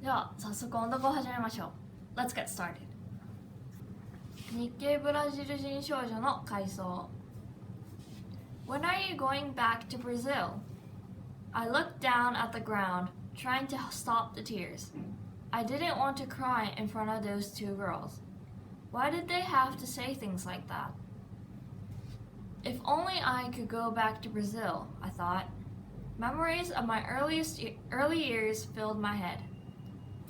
では早速音読を始めましょう。 Let's get started。 日系ブラジル人少女の回想。 When are you going back to Brazil? I looked down at the ground, trying to stop the tears. I didn't want to cry in front of those two girls. Why did they have to say things like that? If only I could go back to Brazil, I thought. Memories of my early years filled my head.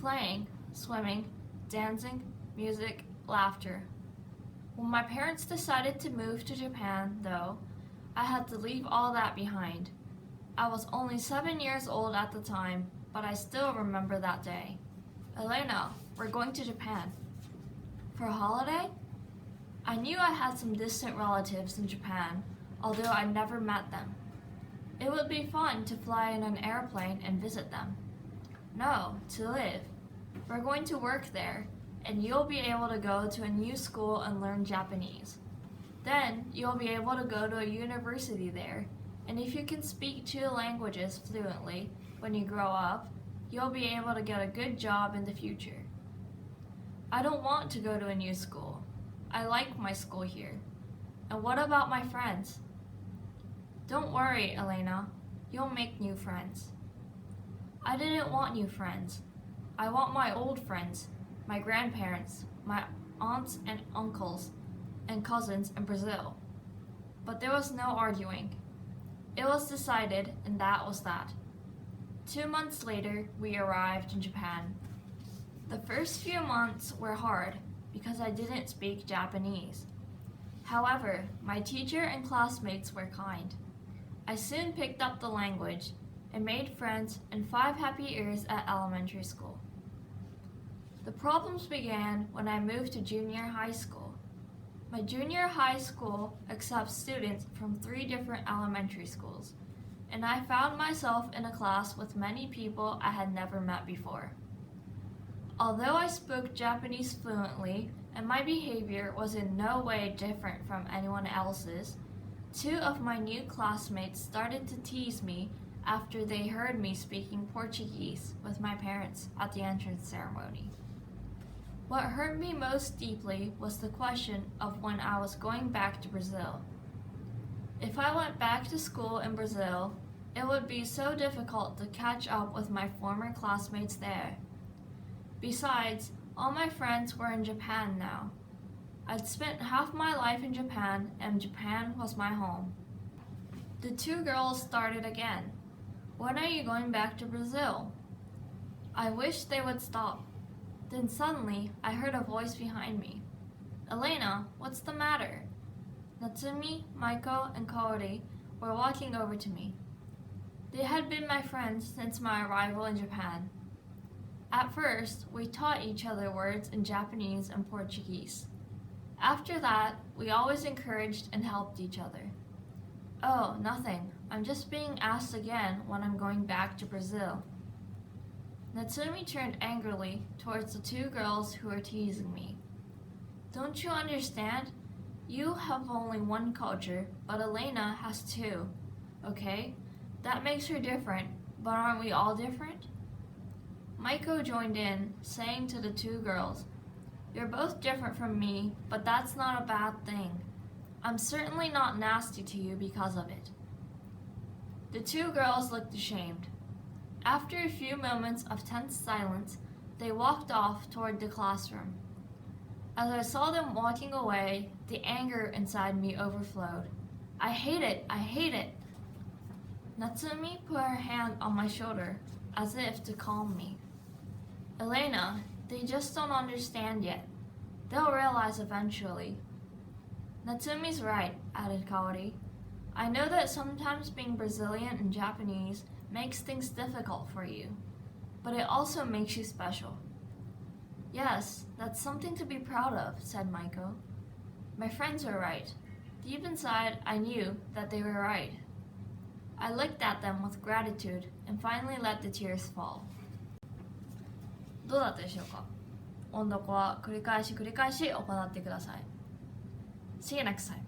Playing, swimming, dancing, music, laughter. When my parents decided to move to Japan, though, I had to leave all that behind. I was only 7 years old at the time, but I still remember that day. Elena, we're going to Japan. For a holiday? I knew I had some distant relatives in Japan, although I never met them. It would be fun to fly in an airplane and visit them. No, to live. We're going to work there, and you'll be able to go to a new school and learn Japanese. Then you'll be able to go to a university there, and if you can speak 2 languages fluently when you grow up, you'll be able to get a good job in the future. I don't want to go to a new school. I like my school here. And what about my friends? Don't worry, Elena. You'll make new friends. I didn't want new friends. I want my old friends, my grandparents, my aunts and uncles, and cousins in Brazil. But there was no arguing. It was decided, and that was that. 2 months later, we arrived in Japan. The first few months were hard because I didn't speak Japanese. However, my teacher and classmates were kind. I soon picked up the language and made friends and 5 happy years at elementary school. The problems began when I moved to junior high school. My junior high school accepts students from 3 different elementary schools, and I found myself in a class with many people I had never met before. Although I spoke Japanese fluently and my behavior was in no way different from anyone else's, 2 of my new classmates started to tease me after they heard me speaking Portuguese with my parents at the entrance ceremony. What hurt me most deeply was the question of when I was going back to Brazil. If I went back to school in Brazil, it would be so difficult to catch up with my former classmates there. Besides, all my friends were in Japan now. I'd spent half my life in Japan, and Japan was my home. The 2 girls started again. When are you going back to Brazil? I wished they would stop. Then suddenly, I heard a voice behind me. Elena, what's the matter? Natsumi, Maiko, and Kaori were walking over to me. They had been my friends since my arrival in Japan. At first, we taught each other words in Japanese and Portuguese. After that, we always encouraged and helped each other. Oh, nothing. I'm just being asked again when I'm going back to Brazil. Natsumi turned angrily towards the 2 girls who were teasing me. Don't you understand? You have only 1 culture, but Elena has 2. Okay? That makes her different, but aren't we all different? Maiko joined in, saying to the 2 girls, You're both different from me, but that's not a bad thing. I'm certainly not nasty to you because of it. The 2 girls looked ashamed. After a few moments of tense silence, they walked off toward the classroom. As I saw them walking away, the anger inside me overflowed. I hate it! I hate it! Natsumi put her hand on my shoulder, as if to calm me. Elena, they just don't understand yet. They'll realize eventually. Natsumi's right, added Kaori. I know that sometimes being Brazilian and Japanese makes things difficult for you, but it also makes you special. Yes, that's something to be proud of, said Maiko. My friends were right. Deep inside, I knew that they were right. I looked at them with gratitude and finally let the tears fall. どうだったでしょうか？音読は繰り返し行ってください。See you next time.